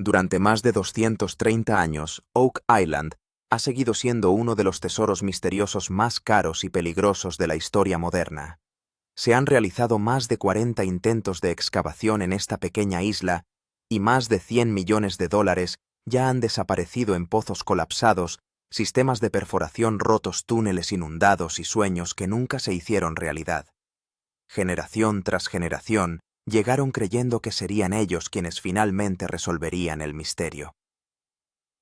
Durante más de 230 años, Oak Island ha seguido siendo uno de los tesoros misteriosos más caros y peligrosos de la historia moderna. Se han realizado más de 40 intentos de excavación en esta pequeña isla y más de 100 millones de dólares ya han desaparecido en pozos colapsados, sistemas de perforación rotos, túneles inundados y sueños que nunca se hicieron realidad. Generación tras generación, llegaron creyendo que serían ellos quienes finalmente resolverían el misterio.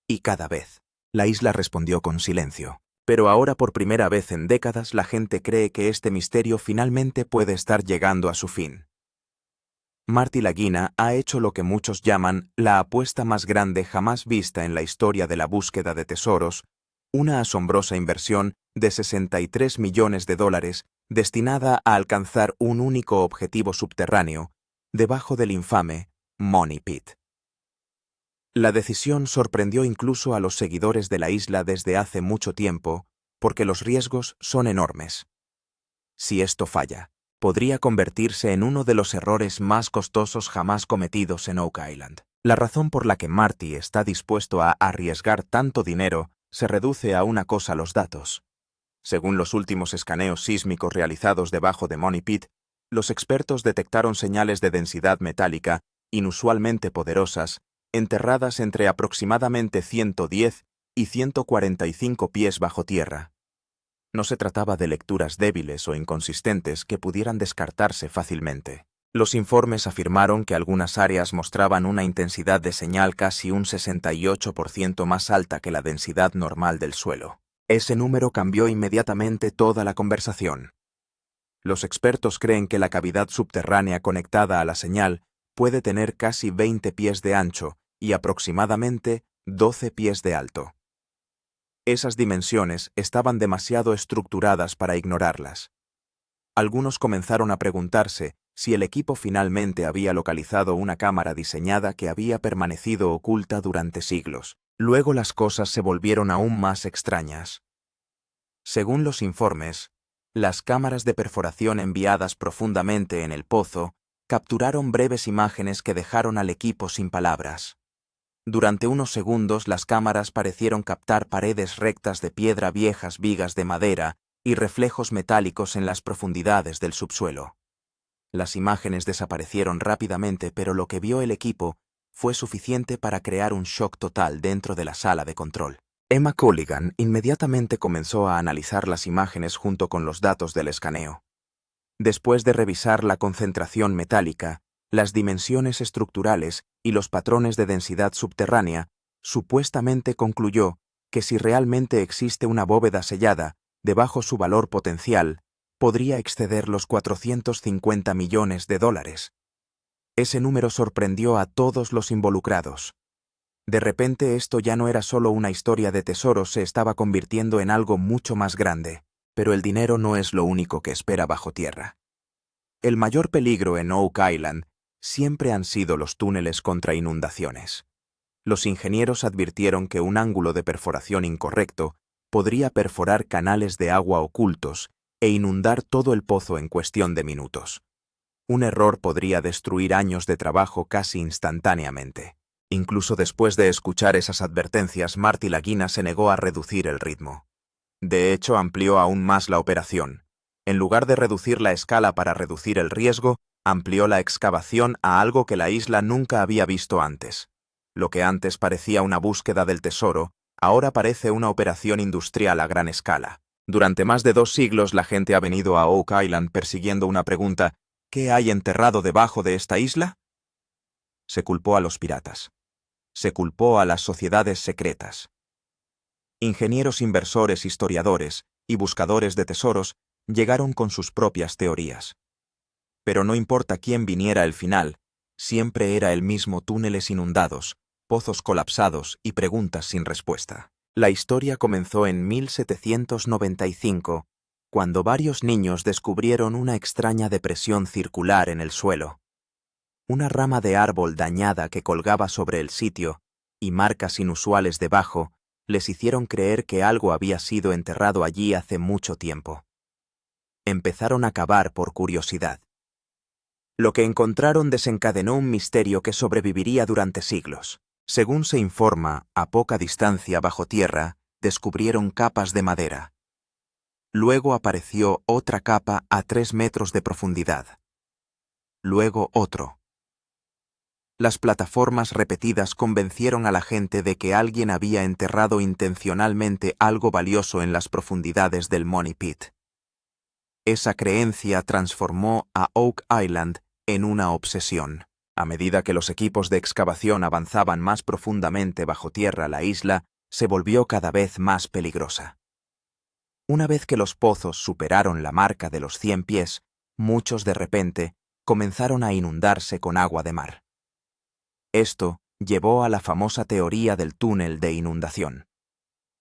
Y cada vez, la isla respondió con silencio. Pero ahora por primera vez en décadas la gente cree que este misterio finalmente puede estar llegando a su fin. Marty Lagina ha hecho lo que muchos llaman la apuesta más grande jamás vista en la historia de la búsqueda de tesoros, una asombrosa inversión de 63 millones de dólares destinada a alcanzar un único objetivo subterráneo, debajo del infame Money Pit. La decisión sorprendió incluso a los seguidores de la isla desde hace mucho tiempo, porque los riesgos son enormes. Si esto falla, podría convertirse en uno de los errores más costosos jamás cometidos en Oak Island. La razón por la que Marty está dispuesto a arriesgar tanto dinero se reduce a una cosa: los datos. Según los últimos escaneos sísmicos realizados debajo de Money Pit, los expertos detectaron señales de densidad metálica inusualmente poderosas, enterradas entre aproximadamente 110 y 145 pies bajo tierra. No se trataba de lecturas débiles o inconsistentes que pudieran descartarse fácilmente. Los informes afirmaron que algunas áreas mostraban una intensidad de señal casi un 68% más alta que la densidad normal del suelo. Ese número cambió inmediatamente toda la conversación. Los expertos creen que la cavidad subterránea conectada a la señal puede tener casi 20 pies de ancho y aproximadamente 12 pies de alto. Esas dimensiones estaban demasiado estructuradas para ignorarlas. Algunos comenzaron a preguntarse si el equipo finalmente había localizado una cámara diseñada que había permanecido oculta durante siglos. Luego las cosas se volvieron aún más extrañas. Según los informes, las cámaras de perforación enviadas profundamente en el pozo capturaron breves imágenes que dejaron al equipo sin palabras. Durante unos segundos las cámaras parecieron captar paredes rectas de piedra, viejas vigas de madera y reflejos metálicos en las profundidades del subsuelo. Las imágenes desaparecieron rápidamente, pero lo que vio el equipo fue suficiente para crear un shock total dentro de la sala de control. Emma Culligan inmediatamente comenzó a analizar las imágenes junto con los datos del escaneo. Después de revisar la concentración metálica, las dimensiones estructurales y los patrones de densidad subterránea, supuestamente concluyó que si realmente existe una bóveda sellada, debajo su valor potencial, podría exceder los 450 millones de dólares. Ese número sorprendió a todos los involucrados. De repente esto ya no era solo una historia de tesoros, se estaba convirtiendo en algo mucho más grande. Pero el dinero no es lo único que espera bajo tierra. El mayor peligro en Oak Island siempre han sido los túneles contra inundaciones. Los ingenieros advirtieron que un ángulo de perforación incorrecto podría perforar canales de agua ocultos e inundar todo el pozo en cuestión de minutos. Un error podría destruir años de trabajo casi instantáneamente. Incluso después de escuchar esas advertencias, Marty Lagina se negó a reducir el ritmo. De hecho, amplió aún más la operación. En lugar de reducir la escala para reducir el riesgo, amplió la excavación a algo que la isla nunca había visto antes. Lo que antes parecía una búsqueda del tesoro, ahora parece una operación industrial a gran escala. Durante más de 2 siglos la gente ha venido a Oak Island persiguiendo una pregunta: ¿qué hay enterrado debajo de esta isla? Se culpó a los piratas. Se culpó a las sociedades secretas. Ingenieros, inversores, historiadores y buscadores de tesoros llegaron con sus propias teorías. Pero no importa quién viniera el final, siempre era el mismo: túneles inundados, pozos colapsados y preguntas sin respuesta. La historia comenzó en 1795, cuando varios niños descubrieron una extraña depresión circular en el suelo. Una rama de árbol dañada que colgaba sobre el sitio y marcas inusuales debajo les hicieron creer que algo había sido enterrado allí hace mucho tiempo. Empezaron a cavar por curiosidad. Lo que encontraron desencadenó un misterio que sobreviviría durante siglos. Según se informa, a poca distancia bajo tierra, descubrieron capas de madera. Luego apareció otra capa a 3 metros de profundidad. Luego otro. Las plataformas repetidas convencieron a la gente de que alguien había enterrado intencionalmente algo valioso en las profundidades del Money Pit. Esa creencia transformó a Oak Island en una obsesión. A medida que los equipos de excavación avanzaban más profundamente bajo tierra, la isla se volvió cada vez más peligrosa. Una vez que los pozos superaron la marca de los 100 pies, muchos de repente comenzaron a inundarse con agua de mar. Esto llevó a la famosa teoría del túnel de inundación.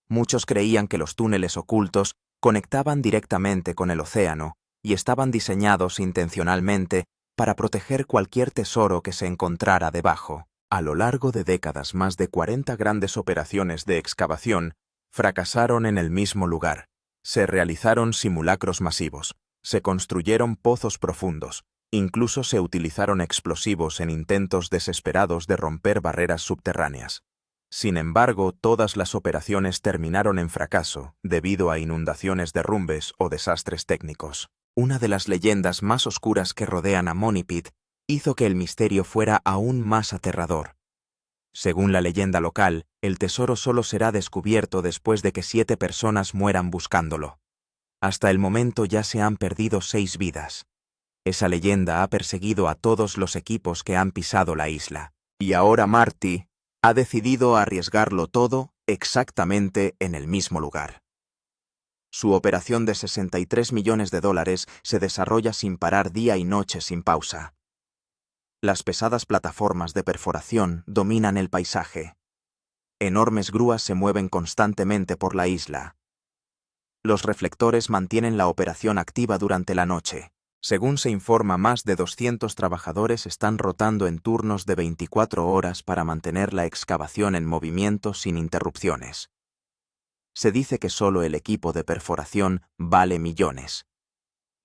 Muchos creían que los túneles ocultos conectaban directamente con el océano y estaban diseñados intencionalmente para proteger cualquier tesoro que se encontrara debajo. A lo largo de décadas, más de 40 grandes operaciones de excavación fracasaron en el mismo lugar. Se realizaron simulacros masivos, se construyeron pozos profundos, incluso se utilizaron explosivos en intentos desesperados de romper barreras subterráneas. Sin embargo, todas las operaciones terminaron en fracaso debido a inundaciones, derrumbes o desastres técnicos. Una de las leyendas más oscuras que rodean a Money Pit hizo que el misterio fuera aún más aterrador. Según la leyenda local, el tesoro solo será descubierto después de que 7 personas mueran buscándolo. Hasta el momento ya se han perdido 6 vidas. Esa leyenda ha perseguido a todos los equipos que han pisado la isla. Y ahora Marty ha decidido arriesgarlo todo exactamente en el mismo lugar. Su operación de $63 millones se desarrolla sin parar día y noche sin pausa. Las pesadas plataformas de perforación dominan el paisaje. Enormes grúas se mueven constantemente por la isla. Los reflectores mantienen la operación activa durante la noche. Según se informa, más de 200 trabajadores están rotando en turnos de 24 horas para mantener la excavación en movimiento sin interrupciones. Se dice que solo el equipo de perforación vale millones.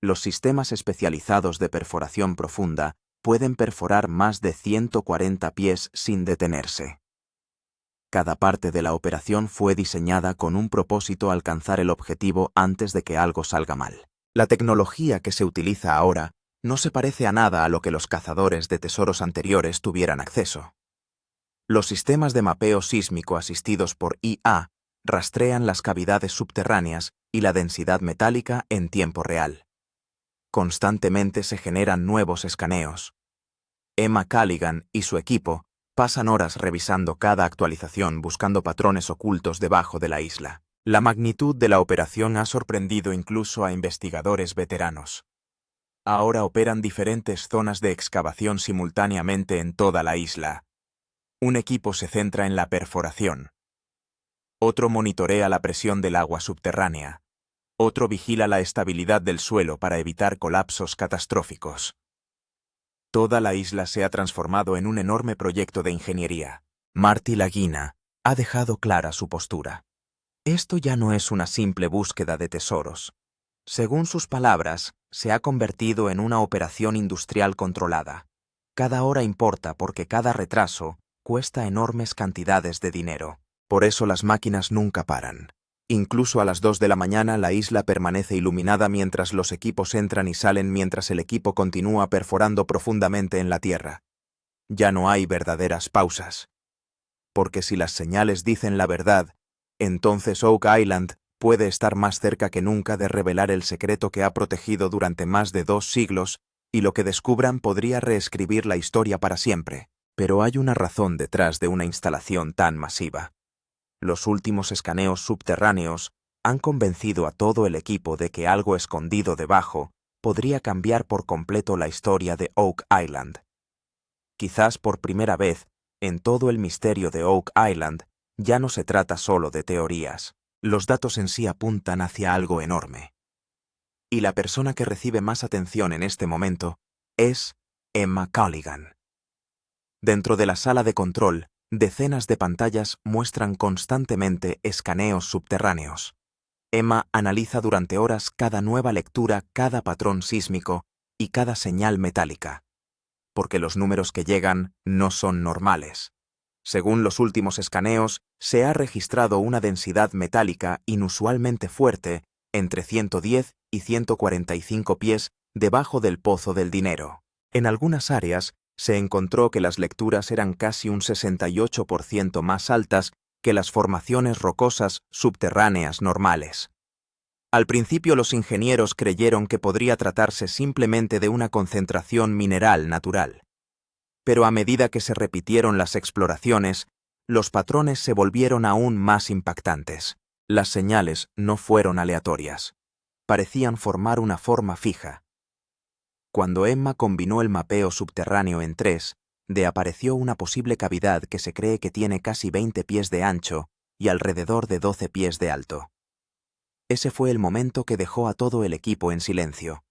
Los sistemas especializados de perforación profunda pueden perforar más de 140 pies sin detenerse. Cada parte de la operación fue diseñada con un propósito: alcanzar el objetivo antes de que algo salga mal. La tecnología que se utiliza ahora no se parece a nada a lo que los cazadores de tesoros anteriores tuvieran acceso. Los sistemas de mapeo sísmico asistidos por IA rastrean las cavidades subterráneas y la densidad metálica en tiempo real. Constantemente se generan nuevos escaneos. Emma Callaghan y su equipo pasan horas revisando cada actualización buscando patrones ocultos debajo de la isla. La magnitud de la operación ha sorprendido incluso a investigadores veteranos. Ahora operan diferentes zonas de excavación simultáneamente en toda la isla. Un equipo se centra en la perforación. Otro monitorea la presión del agua subterránea. Otro vigila la estabilidad del suelo para evitar colapsos catastróficos. Toda la isla se ha transformado en un enorme proyecto de ingeniería. Marty Lagina ha dejado clara su postura. Esto ya no es una simple búsqueda de tesoros. Según sus palabras, se ha convertido en una operación industrial controlada. Cada hora importa porque cada retraso cuesta enormes cantidades de dinero. Por eso las máquinas nunca paran. Incluso a las 2 de la mañana la isla permanece iluminada mientras los equipos entran y salen, mientras el equipo continúa perforando profundamente en la tierra. Ya no hay verdaderas pausas. Porque si las señales dicen la verdad, entonces Oak Island puede estar más cerca que nunca de revelar el secreto que ha protegido durante más de 2 siglos, y lo que descubran podría reescribir la historia para siempre. Pero hay una razón detrás de una instalación tan masiva. Los últimos escaneos subterráneos han convencido a todo el equipo de que algo escondido debajo podría cambiar por completo la historia de Oak Island. Quizás por primera vez en todo el misterio de Oak Island, ya no se trata solo de teorías. Los datos en sí apuntan hacia algo enorme. Y la persona que recibe más atención en este momento es Emma Callaghan. Dentro de la sala de control, decenas de pantallas muestran constantemente escaneos subterráneos. Emma analiza durante horas cada nueva lectura, cada patrón sísmico y cada señal metálica. Porque los números que llegan no son normales. Según los últimos escaneos, se ha registrado una densidad metálica inusualmente fuerte entre 110 y 145 pies debajo del Pozo del Dinero. En algunas áreas se encontró que las lecturas eran casi un 68% más altas que las formaciones rocosas subterráneas normales. Al principio los ingenieros creyeron que podría tratarse simplemente de una concentración mineral natural. Pero a medida que se repitieron las exploraciones, los patrones se volvieron aún más impactantes. Las señales no fueron aleatorias. Parecían formar una forma fija. Cuando Emma combinó el mapeo subterráneo en 3D, apareció una posible cavidad que se cree que tiene casi 20 pies de ancho y alrededor de 12 pies de alto. Ese fue el momento que dejó a todo el equipo en silencio,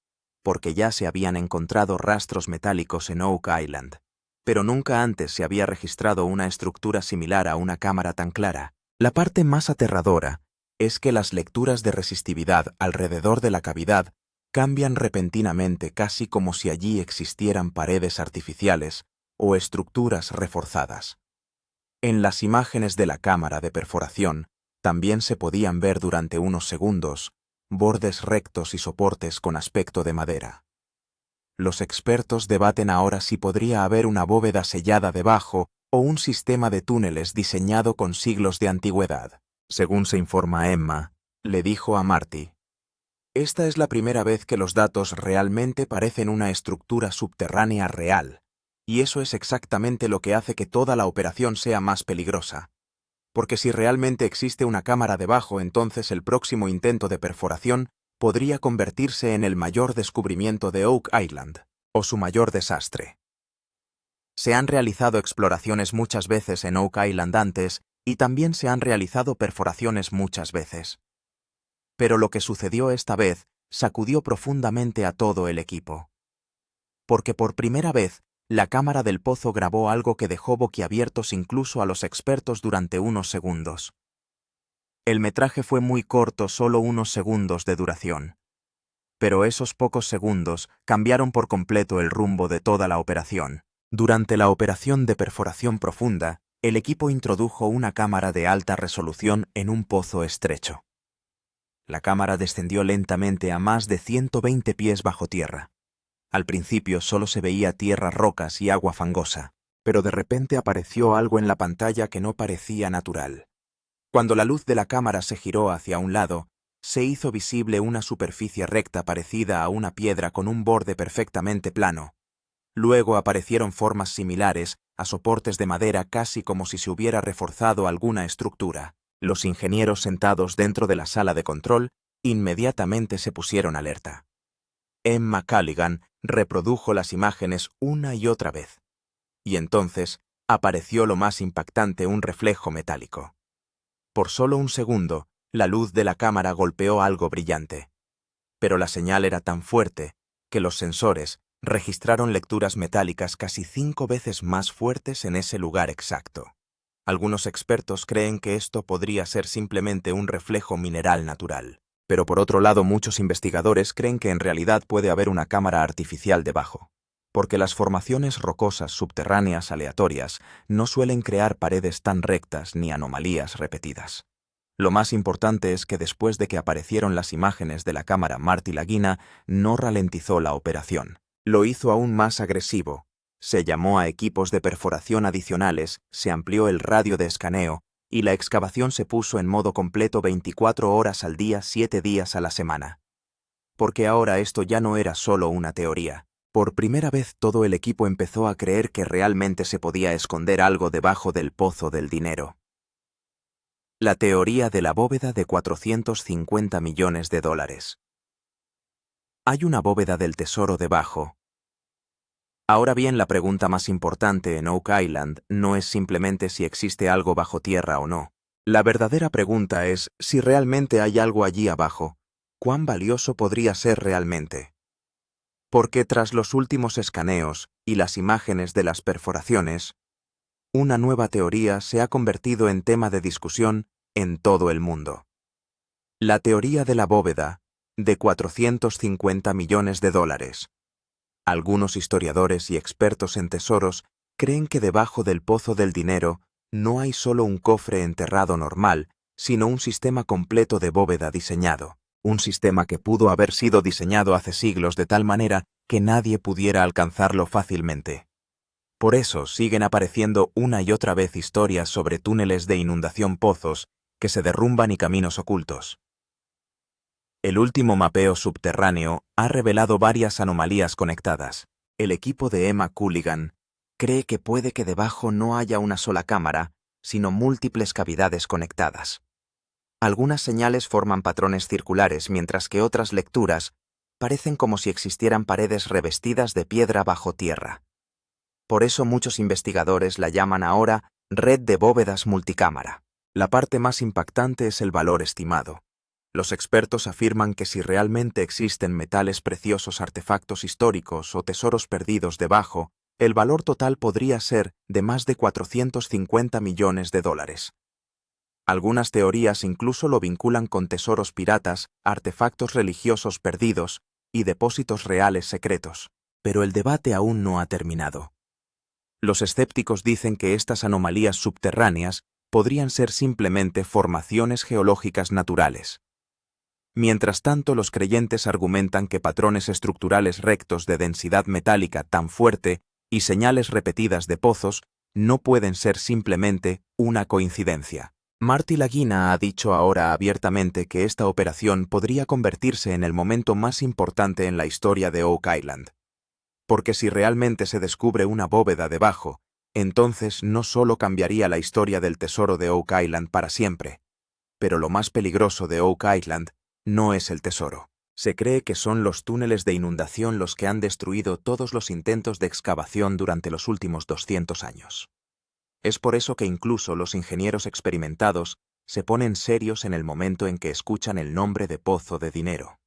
porque ya se habían encontrado rastros metálicos en Oak Island, pero nunca antes se había registrado una estructura similar a una cámara tan clara. La parte más aterradora es que las lecturas de resistividad alrededor de la cavidad cambian repentinamente, casi como si allí existieran paredes artificiales o estructuras reforzadas. En las imágenes de la cámara de perforación también se podían ver durante unos segundos bordes rectos y soportes con aspecto de madera. Los expertos debaten ahora si podría haber una bóveda sellada debajo o un sistema de túneles diseñado con siglos de antigüedad. Según se informa Emma, le dijo a Marty: «Esta es la primera vez que los datos realmente parecen una estructura subterránea real, y eso es exactamente lo que hace que toda la operación sea más peligrosa. Porque si realmente existe una cámara debajo, entonces el próximo intento de perforación podría convertirse en el mayor descubrimiento de Oak Island, o su mayor desastre». Se han realizado exploraciones muchas veces en Oak Island antes, y también se han realizado perforaciones muchas veces. Pero lo que sucedió esta vez sacudió profundamente a todo el equipo. Porque por primera vez, la cámara del pozo grabó algo que dejó boquiabiertos incluso a los expertos durante unos segundos. El metraje fue muy corto, solo unos segundos de duración. Pero esos pocos segundos cambiaron por completo el rumbo de toda la operación. Durante la operación de perforación profunda, el equipo introdujo una cámara de alta resolución en un pozo estrecho. La cámara descendió lentamente a más de 120 pies bajo tierra. Al principio solo se veía tierra, rocas y agua fangosa, pero de repente apareció algo en la pantalla que no parecía natural. Cuando la luz de la cámara se giró hacia un lado, se hizo visible una superficie recta parecida a una piedra con un borde perfectamente plano. Luego aparecieron formas similares a soportes de madera, casi como si se hubiera reforzado alguna estructura. Los ingenieros sentados dentro de la sala de control inmediatamente se pusieron alerta. Emma Callaghan reprodujo las imágenes una y otra vez. Y entonces apareció lo más impactante: un reflejo metálico. Por solo un segundo, la luz de la cámara golpeó algo brillante. Pero la señal era tan fuerte que los sensores registraron lecturas metálicas casi 5 veces más fuertes en ese lugar exacto. Algunos expertos creen que esto podría ser simplemente un reflejo mineral natural. Pero por otro lado, muchos investigadores creen que en realidad puede haber una cámara artificial debajo, porque las formaciones rocosas subterráneas aleatorias no suelen crear paredes tan rectas ni anomalías repetidas. Lo más importante es que después de que aparecieron las imágenes de la cámara, Marty Lagina no ralentizó la operación. Lo hizo aún más agresivo. Se llamó a equipos de perforación adicionales, se amplió el radio de escaneo y la excavación se puso en modo completo 24 horas al día, 7 días a la semana. Porque ahora esto ya no era solo una teoría. Por primera vez todo el equipo empezó a creer que realmente se podía esconder algo debajo del Pozo del Dinero. La teoría de la bóveda de $450 millones. Hay una bóveda del tesoro debajo. Ahora bien, la pregunta más importante en Oak Island no es simplemente si existe algo bajo tierra o no. La verdadera pregunta es si realmente hay algo allí abajo. ¿Cuán valioso podría ser realmente? Porque tras los últimos escaneos y las imágenes de las perforaciones, una nueva teoría se ha convertido en tema de discusión en todo el mundo. La teoría de la bóveda de $450 millones. Algunos historiadores y expertos en tesoros creen que debajo del Pozo del Dinero No hay solo un cofre enterrado normal, sino un sistema completo de bóveda diseñado. Un sistema que pudo haber sido diseñado hace siglos de tal manera que nadie pudiera alcanzarlo fácilmente. Por eso siguen apareciendo una y otra vez historias sobre túneles de inundación, pozos que se derrumban y caminos ocultos. El último mapeo subterráneo ha revelado varias anomalías conectadas. El equipo de Emma Culligan cree que puede que debajo no haya una sola cámara, sino múltiples cavidades conectadas. Algunas señales forman patrones circulares, mientras que otras lecturas parecen como si existieran paredes revestidas de piedra bajo tierra. Por eso muchos investigadores la llaman ahora red de bóvedas multicámara. La parte más impactante es el valor estimado. Los expertos afirman que si realmente existen metales preciosos, artefactos históricos o tesoros perdidos debajo, el valor total podría ser de más de 450 millones de dólares. Algunas teorías incluso lo vinculan con tesoros piratas, artefactos religiosos perdidos y depósitos reales secretos. Pero el debate aún no ha terminado. Los escépticos dicen que estas anomalías subterráneas podrían ser simplemente formaciones geológicas naturales. Mientras tanto, los creyentes argumentan que patrones estructurales rectos de densidad metálica tan fuerte y señales repetidas de pozos no pueden ser simplemente una coincidencia. Marty Lagina ha dicho ahora abiertamente que esta operación podría convertirse en el momento más importante en la historia de Oak Island. Porque si realmente se descubre una bóveda debajo, entonces no solo cambiaría la historia del tesoro de Oak Island para siempre, pero lo más peligroso de Oak Island no es el tesoro. Se cree que son los túneles de inundación los que han destruido todos los intentos de excavación durante los últimos 200 años. Es por eso que incluso los ingenieros experimentados se ponen serios en el momento en que escuchan el nombre de pozo de dinero.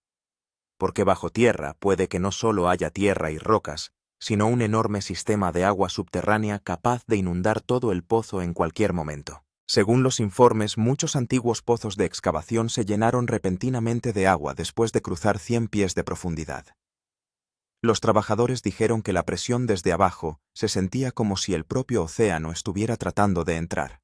Porque bajo tierra puede que no solo haya tierra y rocas, sino un enorme sistema de agua subterránea capaz de inundar todo el pozo en cualquier momento. Según los informes, muchos antiguos pozos de excavación se llenaron repentinamente de agua después de cruzar 100 pies de profundidad. Los trabajadores dijeron que la presión desde abajo se sentía como si el propio océano estuviera tratando de entrar.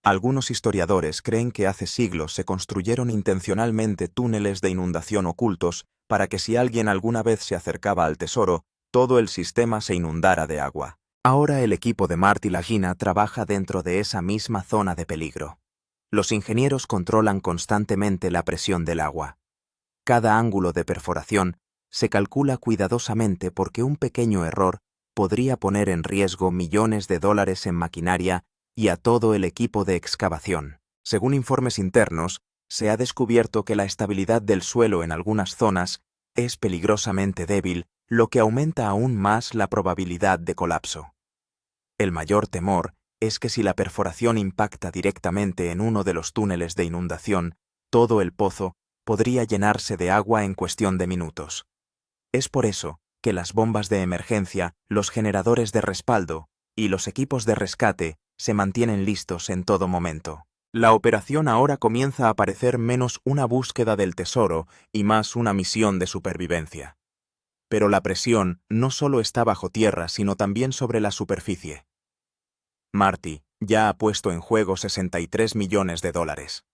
Algunos historiadores creen que hace siglos se construyeron intencionalmente túneles de inundación ocultos para que si alguien alguna vez se acercaba al tesoro, todo el sistema se inundara de agua. Ahora el equipo de Marty Lagina trabaja dentro de esa misma zona de peligro. Los ingenieros controlan constantemente la presión del agua. Cada ángulo de perforación se calcula cuidadosamente porque un pequeño error podría poner en riesgo millones de dólares en maquinaria y a todo el equipo de excavación. Según informes internos, se ha descubierto que la estabilidad del suelo en algunas zonas es peligrosamente débil, lo que aumenta aún más la probabilidad de colapso. El mayor temor es que si la perforación impacta directamente en uno de los túneles de inundación, todo el pozo podría llenarse de agua en cuestión de minutos. Es por eso que las bombas de emergencia, los generadores de respaldo y los equipos de rescate se mantienen listos en todo momento. La operación ahora comienza a parecer menos una búsqueda del tesoro y más una misión de supervivencia. Pero la presión no solo está bajo tierra, sino también sobre la superficie. Marty ya ha puesto en juego 63 millones de dólares.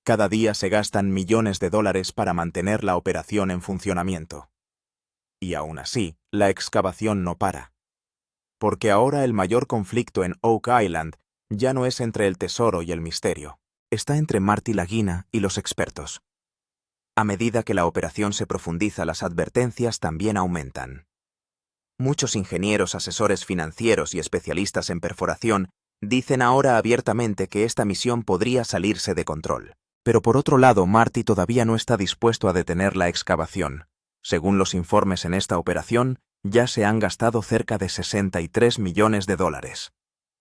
Cada día se gastan millones de dólares para mantener la operación en funcionamiento. Y aún así, la excavación no para. Porque ahora el mayor conflicto en Oak Island ya no es entre el tesoro y el misterio. Está entre Marty Lagina y los expertos. A medida que la operación se profundiza, las advertencias también aumentan. Muchos ingenieros, asesores financieros y especialistas en perforación dicen ahora abiertamente que esta misión podría salirse de control. Pero por otro lado, Marty todavía no está dispuesto a detener la excavación. Según los informes en esta operación, ya se han gastado cerca de 63 millones de dólares.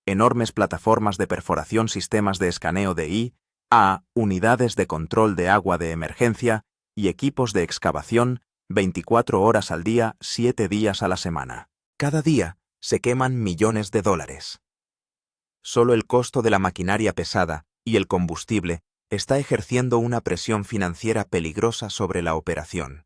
Enormes plataformas de perforación, sistemas de escaneo de IA, unidades de control de agua de emergencia y equipos de excavación 24 horas al día, 7 días a la semana. Cada día se queman millones de dólares. Solo el costo de la maquinaria pesada y el combustible está ejerciendo una presión financiera peligrosa sobre la operación.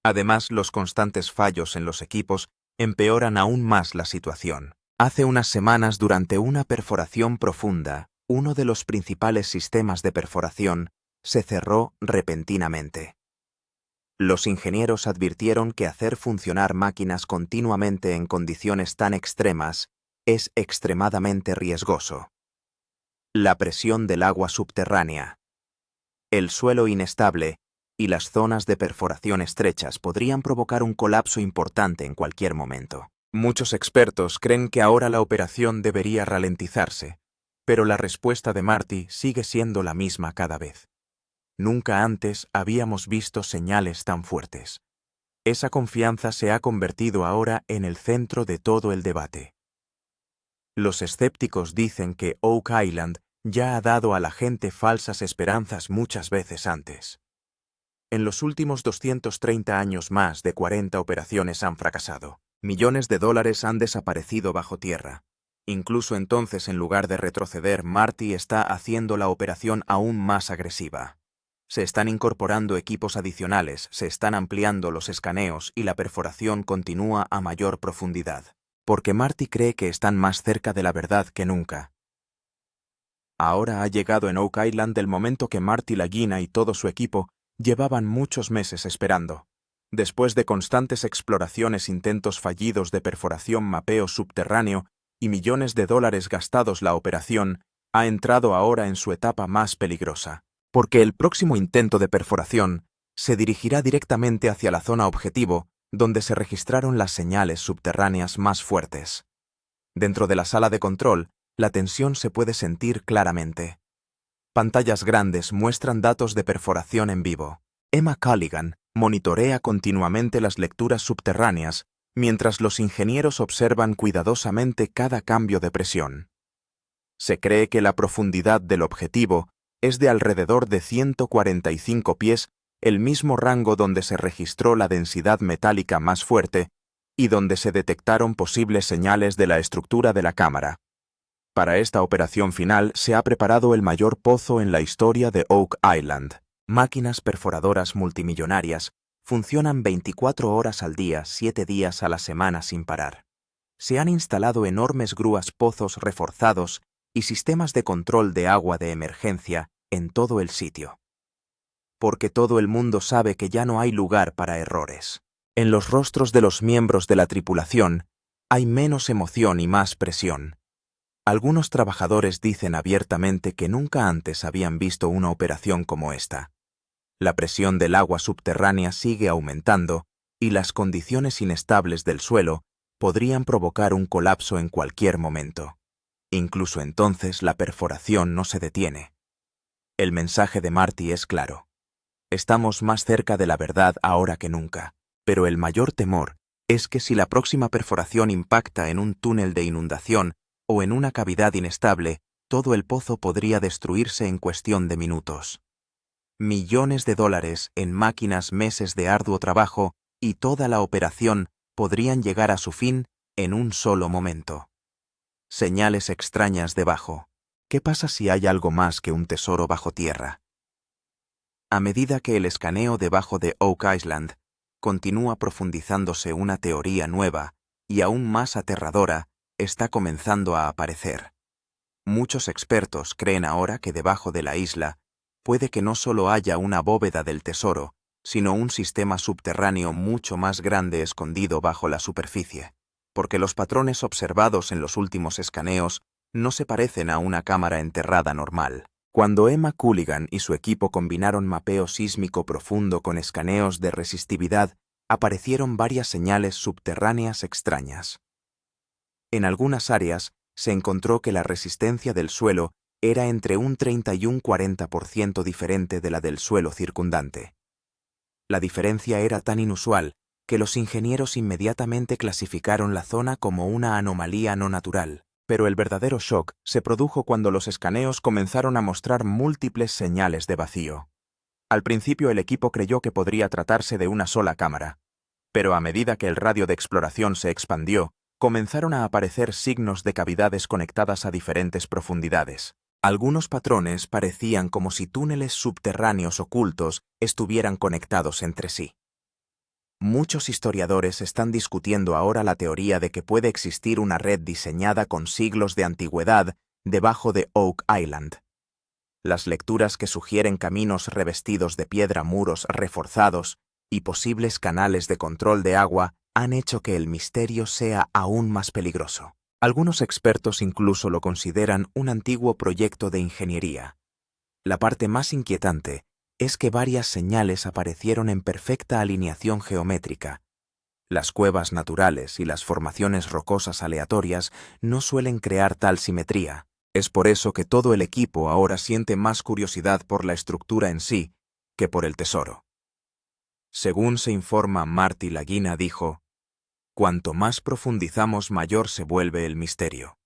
Además, los constantes fallos en los equipos empeoran aún más la situación. Hace unas semanas, durante una perforación profunda, uno de los principales sistemas de perforación se cerró repentinamente. Los ingenieros advirtieron que hacer funcionar máquinas continuamente en condiciones tan extremas es extremadamente riesgoso. La presión del agua subterránea, el suelo inestable y las zonas de perforación estrechas podrían provocar un colapso importante en cualquier momento. Muchos expertos creen que ahora la operación debería ralentizarse, pero la respuesta de Marty sigue siendo la misma cada vez. Nunca antes habíamos visto señales tan fuertes. Esa confianza se ha convertido ahora en el centro de todo el debate. Los escépticos dicen que Oak Island ya ha dado a la gente falsas esperanzas muchas veces antes. En los últimos 230 años, más de 40 operaciones han fracasado. Millones de dólares han desaparecido bajo tierra. Incluso entonces, en lugar de retroceder, Marty está haciendo la operación aún más agresiva. Se están incorporando equipos adicionales, se están ampliando los escaneos y la perforación continúa a mayor profundidad, porque Marty cree que están más cerca de la verdad que nunca. Ahora ha llegado en Oak Island el momento que Marty Lagina y todo su equipo llevaban muchos meses esperando. Después de constantes exploraciones, intentos fallidos de perforación, mapeo subterráneo y millones de dólares gastados, la operación ha entrado ahora en su etapa más peligrosa, porque el próximo intento de perforación se dirigirá directamente hacia la zona objetivo donde se registraron las señales subterráneas más fuertes. Dentro de la sala de control, la tensión se puede sentir claramente. Pantallas grandes muestran datos de perforación en vivo. Emma Culligan monitorea continuamente las lecturas subterráneas mientras los ingenieros observan cuidadosamente cada cambio de presión. Se cree que la profundidad del objetivo es de alrededor de 145 pies, el mismo rango donde se registró la densidad metálica más fuerte y donde se detectaron posibles señales de la estructura de la cámara. Para esta operación final se ha preparado el mayor pozo en la historia de Oak Island. Máquinas perforadoras multimillonarias funcionan 24 horas al día, 7 días a la semana sin parar. Se han instalado enormes grúas, pozos reforzados y sistemas de control de agua de emergencia en todo el sitio. Porque todo el mundo sabe que ya no hay lugar para errores. En los rostros de los miembros de la tripulación hay menos emoción y más presión. Algunos trabajadores dicen abiertamente que nunca antes habían visto una operación como esta. La presión del agua subterránea sigue aumentando y las condiciones inestables del suelo podrían provocar un colapso en cualquier momento. Incluso entonces la perforación no se detiene. El mensaje de Marty es claro. Estamos más cerca de la verdad ahora que nunca, pero el mayor temor es que si la próxima perforación impacta en un túnel de inundación o en una cavidad inestable, todo el pozo podría destruirse en cuestión de minutos. Millones de dólares en máquinas, meses de arduo trabajo y toda la operación podrían llegar a su fin en un solo momento. Señales extrañas debajo. ¿Qué pasa si hay algo más que un tesoro bajo tierra? A medida que el escaneo debajo de Oak Island continúa profundizándose, una teoría nueva y aún más aterradora está comenzando a aparecer. Muchos expertos creen ahora que debajo de la isla puede que no solo haya una bóveda del tesoro, sino un sistema subterráneo mucho más grande escondido bajo la superficie, porque los patrones observados en los últimos escaneos no se parecen a una cámara enterrada normal. Cuando Emma Culligan y su equipo combinaron mapeo sísmico profundo con escaneos de resistividad, aparecieron varias señales subterráneas extrañas. En algunas áreas se encontró que la resistencia del suelo era entre un 30 y un 40% diferente de la del suelo circundante. La diferencia era tan inusual que los ingenieros inmediatamente clasificaron la zona como una anomalía no natural, pero el verdadero shock se produjo cuando los escaneos comenzaron a mostrar múltiples señales de vacío. Al principio el equipo creyó que podría tratarse de una sola cámara, pero a medida que el radio de exploración se expandió, comenzaron a aparecer signos de cavidades conectadas a diferentes profundidades. Algunos patrones parecían como si túneles subterráneos ocultos estuvieran conectados entre sí. Muchos historiadores están discutiendo ahora la teoría de que puede existir una red diseñada con siglos de antigüedad debajo de Oak Island. Las lecturas que sugieren caminos revestidos de piedra, muros reforzados y posibles canales de control de agua han hecho que el misterio sea aún más peligroso. Algunos expertos incluso lo consideran un antiguo proyecto de ingeniería. La parte más inquietante es que varias señales aparecieron en perfecta alineación geométrica. Las cuevas naturales y las formaciones rocosas aleatorias no suelen crear tal simetría. Es por eso que todo el equipo ahora siente más curiosidad por la estructura en sí que por el tesoro. Según se informa, Marty Lagina dijo: «Cuanto más profundizamos, mayor se vuelve el misterio.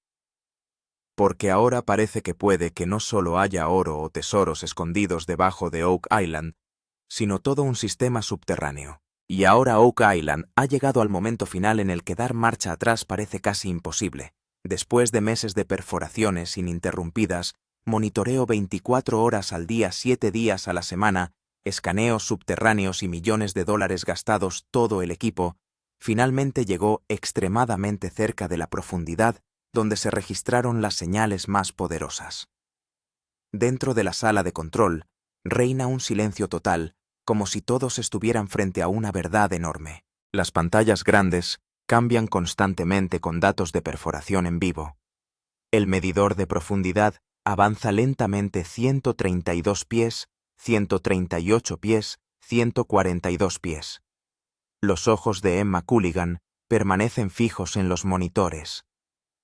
Porque ahora parece que puede que no solo haya oro o tesoros escondidos debajo de Oak Island, sino todo un sistema subterráneo. Y ahora Oak Island ha llegado al momento final en el que dar marcha atrás parece casi imposible. Después de meses de perforaciones ininterrumpidas, monitoreo 24 horas al día, 7 días a la semana, escaneos subterráneos y millones de dólares gastados, todo el equipo, finalmente llegó extremadamente cerca de la profundidad donde se registraron las señales más poderosas. Dentro de la sala de control, reina un silencio total, como si todos estuvieran frente a una verdad enorme. Las pantallas grandes cambian constantemente con datos de perforación en vivo. El medidor de profundidad avanza lentamente 132 pies, 138 pies, 142 pies. Los ojos de Emma Culligan permanecen fijos en los monitores.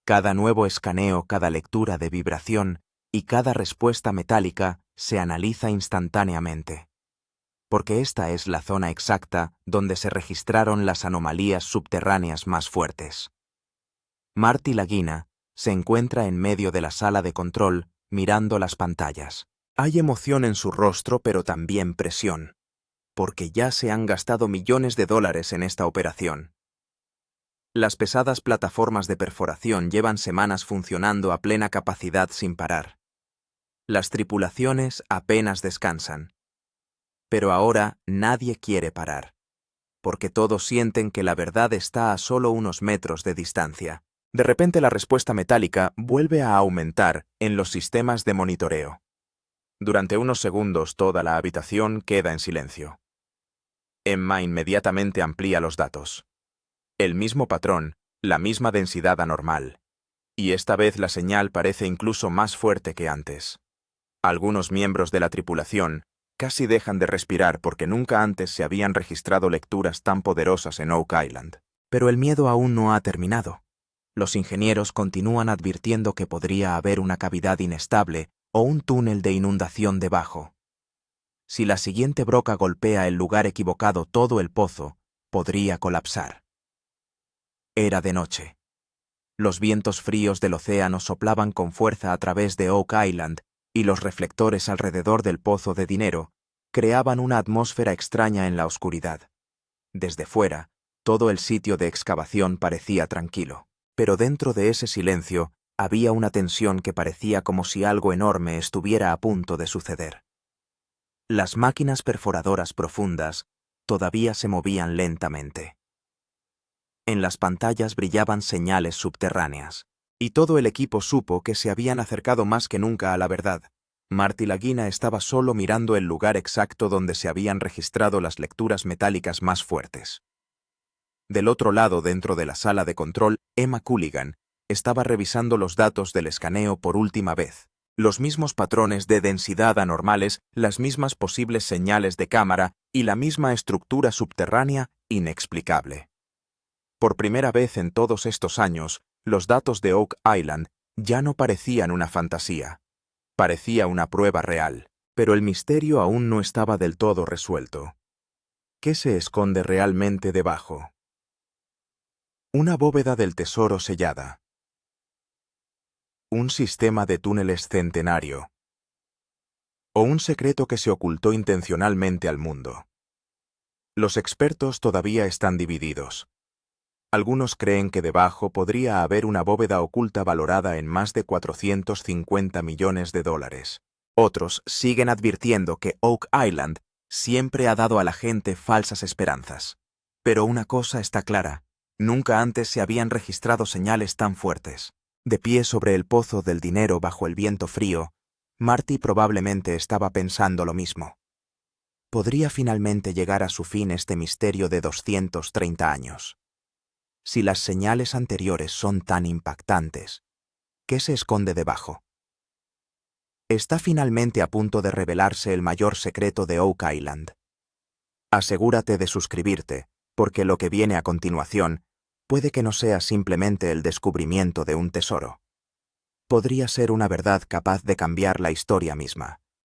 Cada nuevo escaneo, cada lectura de vibración y cada respuesta metálica se analiza instantáneamente. Porque esta es la zona exacta donde se registraron las anomalías subterráneas más fuertes. Marty Lagina se encuentra en medio de la sala de control mirando las pantallas. Hay emoción en su rostro, pero también presión, porque ya se han gastado millones de dólares en esta operación. Las pesadas plataformas de perforación llevan semanas funcionando a plena capacidad sin parar. Las tripulaciones apenas descansan. Pero ahora nadie quiere parar, porque todos sienten que la verdad está a solo unos metros de distancia. De repente la respuesta metálica vuelve a aumentar en los sistemas de monitoreo. Durante unos segundos toda la habitación queda en silencio. Emma inmediatamente amplía los datos. El mismo patrón, la misma densidad anormal. Y esta vez la señal parece incluso más fuerte que antes. Algunos miembros de la tripulación casi dejan de respirar porque nunca antes se habían registrado lecturas tan poderosas en Oak Island. Pero el miedo aún no ha terminado. Los ingenieros continúan advirtiendo que podría haber una cavidad inestable o un túnel de inundación debajo. Si la siguiente broca golpea el lugar equivocado, todo el pozo podría colapsar. Era de noche. Los vientos fríos del océano soplaban con fuerza a través de Oak Island y los reflectores alrededor del pozo de dinero creaban una atmósfera extraña en la oscuridad. Desde fuera, todo el sitio de excavación parecía tranquilo, pero dentro de ese silencio había una tensión que parecía como si algo enorme estuviera a punto de suceder. Las máquinas perforadoras profundas todavía se movían lentamente. En las pantallas brillaban señales subterráneas, y todo el equipo supo que se habían acercado más que nunca a la verdad. Marty Lagina estaba solo mirando el lugar exacto donde se habían registrado las lecturas metálicas más fuertes. Del otro lado, dentro de la sala de control, Emma Culligan estaba revisando los datos del escaneo por última vez. Los mismos patrones de densidad anormales, las mismas posibles señales de cámara y la misma estructura subterránea inexplicable. Por primera vez en todos estos años, los datos de Oak Island ya no parecían una fantasía. Parecía una prueba real, pero el misterio aún no estaba del todo resuelto. ¿Qué se esconde realmente debajo? Una bóveda del tesoro sellada. Un sistema de túneles centenario. O un secreto que se ocultó intencionalmente al mundo. Los expertos todavía están divididos. Algunos creen que debajo podría haber una bóveda oculta valorada en más de 450 millones de dólares. Otros siguen advirtiendo que Oak Island siempre ha dado a la gente falsas esperanzas. Pero una cosa está clara, nunca antes se habían registrado señales tan fuertes. De pie sobre el pozo del dinero bajo el viento frío, Marty probablemente estaba pensando lo mismo. ¿Podría finalmente llegar a su fin este misterio de 230 años? Si las señales anteriores son tan impactantes, ¿qué se esconde debajo? Está finalmente a punto de revelarse el mayor secreto de Oak Island. Asegúrate de suscribirte, porque lo que viene a continuación puede que no sea simplemente el descubrimiento de un tesoro. Podría ser una verdad capaz de cambiar la historia misma.